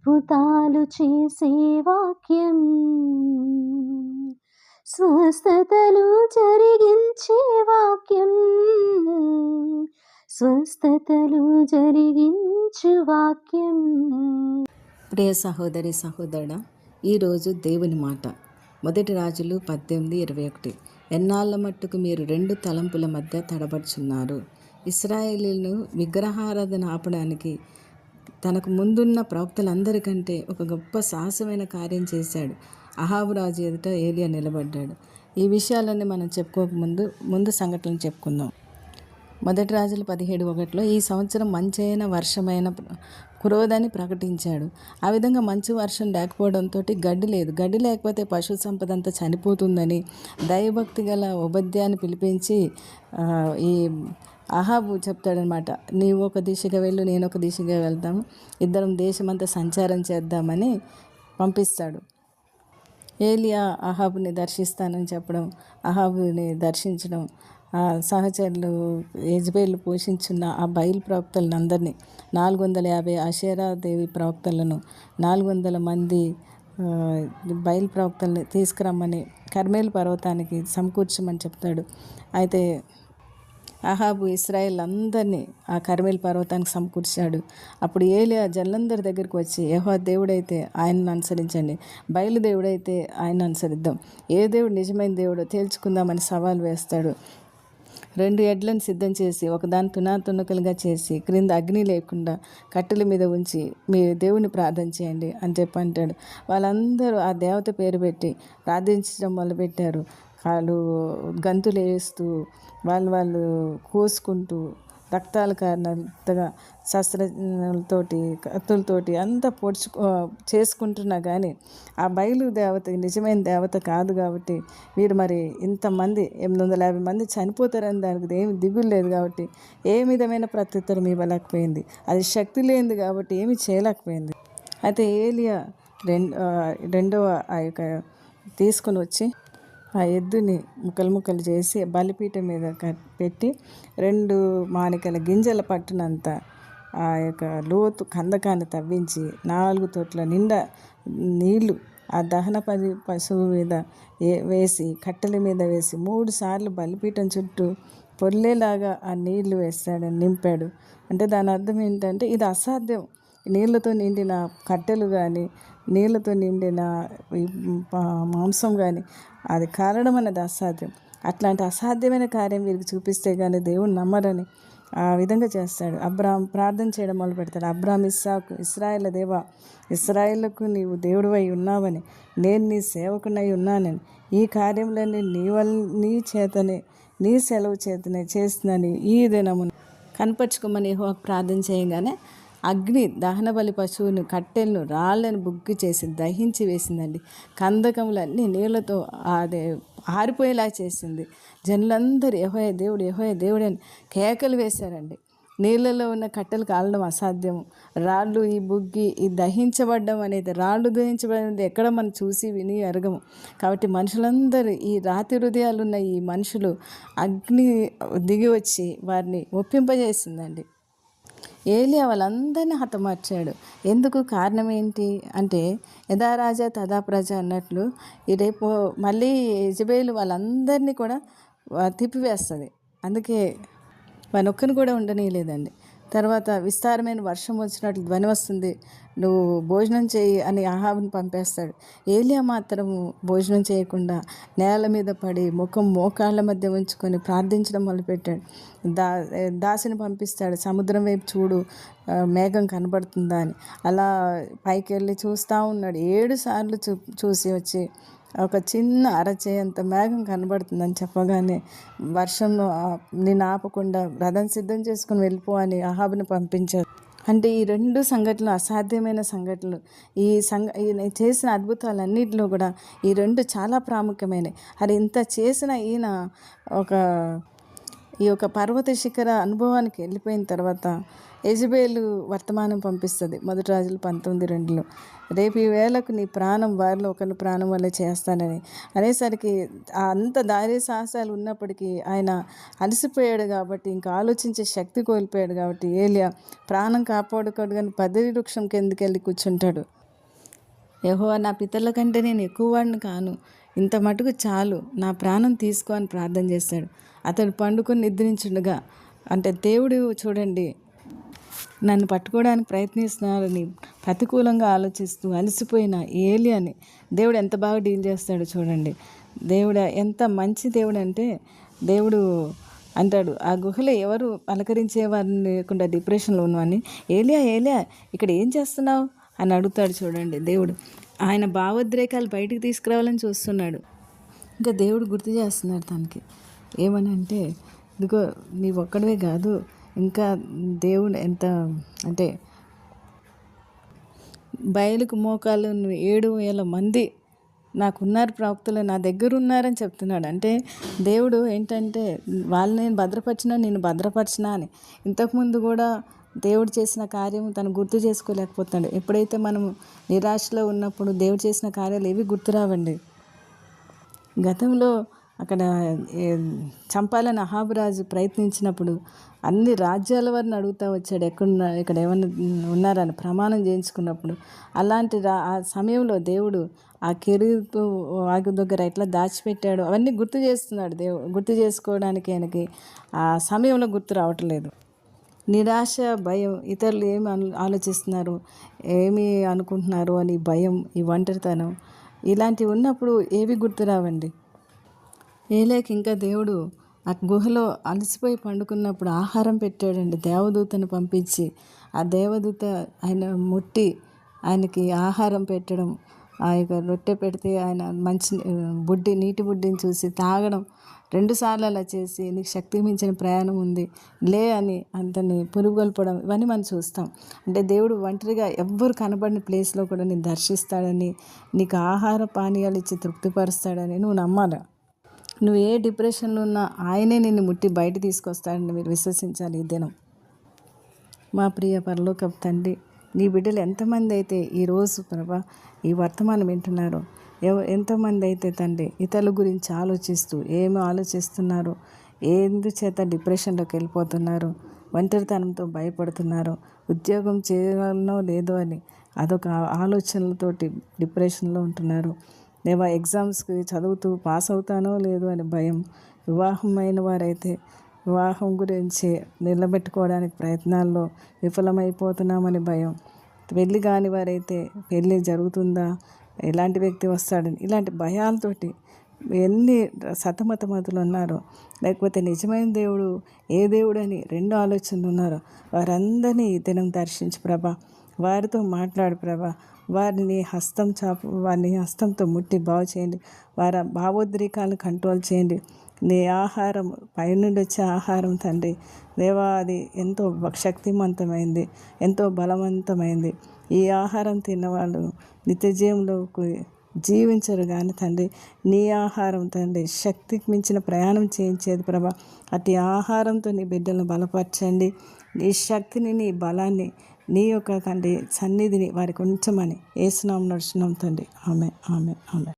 అద్భుతాలు చేసే వాక్యం, స్వస్థతలు జరిగించే వాక్యం, స్వస్థతలు జరిగించు వాక్యం. ప్రియ సహోదరి సహోదరుడా, ఈరోజు దేవుని మాట. మొదటి రాజులు 18:21. ఎన్నాళ్ళ మట్టుకు మీరు 2 తలంపుల మధ్య తడబడుచున్నారు. ఇశ్రాయేలీయులను విగ్రహారాధన ఆపడానికి తనకు ముందున్న ప్రవక్తలందరికంటే ఒక గొప్ప సాహసమైన కార్యం చేశాడు. అహాబు రాజు ఎదుట ఏలియా నిలబడ్డాడు. ఈ విషయాలన్నీ మనం చెప్పుకోకముందు ముందు సంఘటనలు చెప్పుకుందాం. మొదటి రాజులు 17:1 ఈ సంవత్సరం మంచైన వర్షమైన కురవదని ప్రకటించాడు. ఆ విధంగా మంచి వర్షం లేకపోవడంతో గడ్డి లేదు. గడ్డి లేకపోతే పశు సంపద అంతా చనిపోతుందని దైవభక్తి గల ఉపధ్యాన్ని పిలిపించి ఈ అహాబు చెప్తాడనమాట. నీవు ఒక దిశగా వెళ్ళు, నేను ఒక దిశగా వెళ్తాము, ఇద్దరం దేశమంతా సంచారం చేద్దామని పంపిస్తాడు. ఏలియా అహాబుని దర్శిస్తానని చెప్పడం, అహాబుని దర్శించడం, సహచరులు యెజబెలు పోషించున్న ఆ బయలు ప్రవక్తలను అందరినీ 450 అషేరాదేవి ప్రవక్తలను 400 మంది బయలు ప్రవక్తల్ని తీసుకురమ్మని కర్మేలు పర్వతానికి సమకూర్చమని చెప్తాడు. అయితే అహాబు ఇశ్రాయేల్ అందరినీ ఆ కర్మేలు పర్వతానికి సమకూర్చాడు. అప్పుడు ఏలియా జనులందరి దగ్గరికి వచ్చి, యెహోవా దేవుడైతే ఆయనను అనుసరించండి, బయలు దేవుడైతే ఆయనను అనుసరిద్దాం, ఏ దేవుడు నిజమైన దేవుడో తేల్చుకుందామని సవాల్ వేస్తాడు. 2 ఎడ్లను సిద్ధం చేసి ఒకదాని తునకలుగా చేసి క్రింద అగ్ని లేకుండా కట్టెల మీద ఉంచి మీ దేవుని ప్రార్థన చేయండి అని చెప్పి అంటాడు. వాళ్ళందరూ ఆ దేవత పేరు పెట్టి ప్రార్థించడం మొదలుపెట్టారు. వాళ్ళు గంతులు వేస్తూ వాళ్ళు కోసుకుంటూ రక్తాల కారణంతగా శస్త్రతోటి కత్తులతోటి అంతా చేసుకుంటున్నా కానీ ఆ బయలు దేవత నిజమైన దేవత కాదు కాబట్టి వీరు మరి ఇంతమంది 850 మంది చనిపోతారని దానికి ఏమి దిగులు లేదు కాబట్టి ఏ విధమైన ప్రత్యుత్తరం ఇవ్వలేకపోయింది. అది శక్తి లేనిది కాబట్టి ఏమి చేయలేకపోయింది. అయితే ఏలియా రెండవ ఆ యొక్క తీసుకుని వచ్చి ఆ ఎద్దుని ముక్కలు చేసి బలిపీఠం మీద పెట్టి 2 మానికల గింజల పట్టునంత ఆ యొక్క లోతు కందకాన్ని తవ్వించి 4 తొట్ల నిండా నీళ్లు ఆ దహన పశువు మీద వేసి కట్టెల మీద వేసి 3 సార్లు బలిపీఠం చుట్టూ పొర్లేలాగా ఆ నీళ్లు వేస్తాడని నింపాడు. అంటే దాని అర్థం ఏంటంటే ఇది అసాధ్యం. నీళ్ళతో నిండిన కట్టెలు కానీ నీళ్ళతో నిండిన మాంసం కానీ అది కారణం అన్నది అసాధ్యం. అట్లాంటి అసాధ్యమైన కార్యం వీరికి చూపిస్తే కానీ దేవుడు నమ్మరని ఆ విధంగా చేస్తాడు. అబ్రాహాం ప్రార్థన చేయడం మొదలు పెడతాడు. అబ్రాహాం ఇస్సాకు, ఇశ్రాయేలు దేవా, ఇశ్రాయేలుకు నీవు దేవుడివై ఉన్నావని, నేను నీ సేవకునై ఉన్నానని, ఈ కార్యములన్నీ నీ చేతనే, నీ సెలవు చేతనే చేస్తుందని ఈ దినమును కనపరుచుకోమని యెహోవాకు ప్రార్థన చేయగానే అగ్ని దహన బలి పశువును కట్టెలను రాళ్ళను బుగ్గి చేసి దహించి వేసిందండి. కందకములన్నీ నీళ్లతో అదే ఆరిపోయేలా చేసింది. జనులందరూ యెహోవా దేవుడు, యెహోవా దేవుడు అని కేకలు వేశారండి. నీళ్ళలో ఉన్న కట్టెలు కాలడం అసాధ్యం. రాళ్ళు ఈ బుగ్గి ఈ దహించబడ్డం అనేది, రాళ్ళు దహించబడేది ఎక్కడ మనం చూసి విని ఎరగము. కాబట్టి మనుషులందరూ ఈ రాతి హృదయాలు ఉన్న ఈ మనుషులు అగ్ని దిగి వచ్చి వారిని ఒప్పింపజేసిందండి. ఏలియా వాళ్ళందరినీ హతమార్చాడు. ఎందుకు? కారణం ఏంటి అంటే యథా రాజా తదా ప్రజ అన్నట్లు రేపు మళ్ళీ యెజబెలు వాళ్ళందరినీ కూడా తిప్పివేస్తుంది. అందుకే వానొక్కని కూడా ఉండనీయలేదండి. తర్వాత విస్తారమైన వర్షం వచ్చినట్లు ధ్వని వస్తుంది, నువ్వు భోజనం చేయి అని అహాబుని పంపేస్తాడు. ఏలియా మాత్రం భోజనం చేయకుండా నేల మీద పడి మోకాళ్ళ మధ్య ఉంచుకొని ప్రార్థించడం మొదలుపెట్టాడు. దాసిని పంపిస్తాడు, సముద్రం వైపు చూడు, మేఘం కనబడుతుందా అని. అలా పైకి వెళ్ళి చూస్తూ ఉన్నాడు. 7 సార్లు చూసి వచ్చి ఒక చిన్న అరచేయంత మేఘం కనబడుతుందని చెప్పగానే వర్షం నేను ఆపకుండా రథం సిద్ధం చేసుకుని వెళ్ళిపో అని అహాబుని పంపించారు. అంటే ఈ 2 సంఘటనలు అసాధ్యమైన సంఘటనలు. ఈయన చేసిన అద్భుతాలన్నింటిలో కూడా ఈ 2 చాలా ప్రాముఖ్యమైనవి. అది ఇంత చేసిన ఈయన ఒక ఈ యొక్క పర్వత శిఖర అనుభవానికి వెళ్ళిపోయిన తర్వాత యెజబేలు వర్తమానం పంపిస్తుంది 1 రాజులు 19:2. రేపు ఈ వేళకు నీ ప్రాణం వారిలో ఒకరి ప్రాణం వల్ల చేస్తానని అనేసరికి అంత ధైర్య సాహసాలు ఉన్నప్పటికీ ఆయన అలసిపోయాడు కాబట్టి ఇంకా ఆలోచించే శక్తి కోల్పోయాడు కాబట్టి ఏలియా ప్రాణం కాపాడుకోడు కానీ పదిరి వృక్షం కిందకి వెళ్ళి కూర్చుంటాడు. యెహోవా, నా పితరుల కంటే నేను ఎక్కువ వాడిని కాను, ఇంత మటుకు చాలు, నా ప్రాణం తీసుకో అని ప్రార్థన చేస్తాడు. అతడు పండుకొని నిద్రించుండగా, అంటే దేవుడు చూడండి నన్ను పట్టుకోవడానికి ప్రయత్నిస్తున్నారని ప్రతికూలంగా ఆలోచిస్తూ అలసిపోయిన ఏలియాని దేవుడు ఎంత బాగా డీల్ చేస్తాడు చూడండి. దేవుడు ఎంత మంచి దేవుడు అంటే, దేవుడు అంటాడు, ఆ గుహలో ఎవరు పలకరించే వారిని లేకుండా డిప్రెషన్లో ఉన్నవాడిని, ఏలియా ఏలియా ఇక్కడ ఏం చేస్తున్నావు అని అడుగుతాడు చూడండి. దేవుడు ఆయన భావోద్రేకాలు బయటికి తీసుకురావాలని చూస్తున్నాడు. ఇంకా దేవుడు గుర్తు చేస్తున్నాడు తనకి ఏమని అంటే, ఇదిగో నీ ఒక్కడవే కాదు, ఇంకా దేవుడు ఎంత అంటే బయలుకు మోకాలు 7,000 మంది నాకున్నారు, ప్రవక్తలు నా దగ్గర ఉన్నారని చెప్తున్నాడు. అంటే దేవుడు ఏంటంటే వాళ్ళని నేను భద్రపరిచినా నేను భద్రపరిచినా అని. ఇంతకుముందు కూడా దేవుడు చేసిన కార్యం తను గుర్తు చేసుకోలేకపోతాడు. ఎప్పుడైతే మనం నిరాశలో ఉన్నప్పుడు దేవుడు చేసిన కార్యాలు ఏవి గుర్తురావండి. గతంలో అక్కడ చంపాలని అహాబు రాజు ప్రయత్నించినప్పుడు అన్ని రాజ్యాల వారిని అడుగుతూ వచ్చాడు, ఇక్కడ ఏమన్నా ఉన్నారని ప్రమాణం చేయించుకున్నప్పుడు. అలాంటి ఆ సమయంలో దేవుడు ఆ కెరూబు వాగు దగ్గర ఎట్లా దాచిపెట్టాడో అవన్నీ గుర్తు చేస్తున్నాడు. దేవుడు గుర్తు చేసుకోవడానికి ఆయనకి ఆ సమయంలో గుర్తు రావట్లేదు. నిరాశ, భయం, ఇతరులు ఏమి ఆలోచిస్తున్నారు, ఏమి అనుకుంటున్నారు అని భయం, ఈ ఒంటరితనం ఇలాంటివి ఉన్నప్పుడు ఏవి గుర్తురావండి. ఏలియాకి ఇంకా దేవుడు ఆ గుహలో అలసిపోయి పండుకున్నప్పుడు ఆహారం పెట్టాడండి, దేవదూతను పంపించి. ఆ దేవదూత ఆయన ముట్టి ఆయనకి ఆహారం పెట్టడం, ఆ యొక్క రొట్టె పెడితే ఆయన మంచి నీటి బుడ్డిని చూసి తాగడం, 2 సార్లు అలా చేసి నీకు శక్తికి మించిన ప్రయాణం ఉంది లే అని అంతని పురుగొల్పడం, ఇవన్నీ మనం చూస్తాం. అంటే దేవుడు ఒంటరిగా ఎవ్వరు కనబడిన ప్లేస్లో కూడా నేను దర్శిస్తాడని, నీకు ఆహార పానీయాలు ఇచ్చి తృప్తిపరుస్తాడని నువ్వు నమ్మాలి. నువ్వు ఏ డిప్రెషన్లో ఉన్నా ఆయనే నిన్ను ముట్టి బయట తీసుకొస్తాడని మీరు విశ్వసించాలి ఈ దినం. మా ప్రియ పరలోకపు తండ్రి, నీ బిడ్డలు ఎంతమంది అయితే ఈరోజు ప్రభా ఈ వర్తమానం వింటున్నారో, ఎంతోమంది అయితే తండ్రి ఇతరుల గురించి ఆలోచిస్తూ ఏమి ఆలోచిస్తున్నారో, ఎందుచేత డిప్రెషన్లోకి వెళ్ళిపోతున్నారో, ఒంటరితనంతో భయపడుతున్నారో, ఉద్యోగం చేయాలనో లేదో అని అదొక ఆలోచనలతోటి డిప్రెషన్లో ఉంటున్నారు. లేవా ఎగ్జామ్స్కి చదువుతూ పాస్ అవుతానో లేదో అని భయం, వివాహమైన వారైతే వివాహం గురించి నిలబెట్టుకోవడానికి ప్రయత్నాల్లో విఫలమైపోతున్నామని భయం, పెళ్ళి కాని వారైతే పెళ్ళి జరుగుతుందా, ఎలాంటి వ్యక్తి వస్తాడని ఇలాంటి భయాలతోటి ఎన్ని సతమతమతులు ఉన్నారో, లేకపోతే నిజమైన దేవుడు ఏ దేవుడు అని 2 ఆలోచనలు ఉన్నారో వారందరినీ ఈ దినం దర్శించి ప్రభా, వారితో మాట్లాడు ప్రభా, వారిని హస్తంతో ముట్టి బాగు చేయండి, వారి భావోద్రేకాలను కంట్రోల్ చేయండి. నీ ఆహారం పైనుండి వచ్చే ఆహారం తండ్రి దేవా, అది ఎంతో శక్తివంతమైంది, ఎంతో బలవంతమైంది. ఈ ఆహారం తిన్నవాళ్ళు నిత్య జీవంలోకి జీవించరు కానీ తండ్రి, నీ ఆహారం తండ్రి శక్తికి మించిన ప్రయాణం చేయించేది ప్రభా. అట్టి ఆహారంతో నీ బిడ్డలను బలపరచండి. నీ శక్తిని, నీ బలాన్ని, నీ యొక్క తండ్రి సన్నిధిని వారికి ఉంచమని యేసు నామమున నడుచున్నాం తండ్రి. Amen, amen, amen.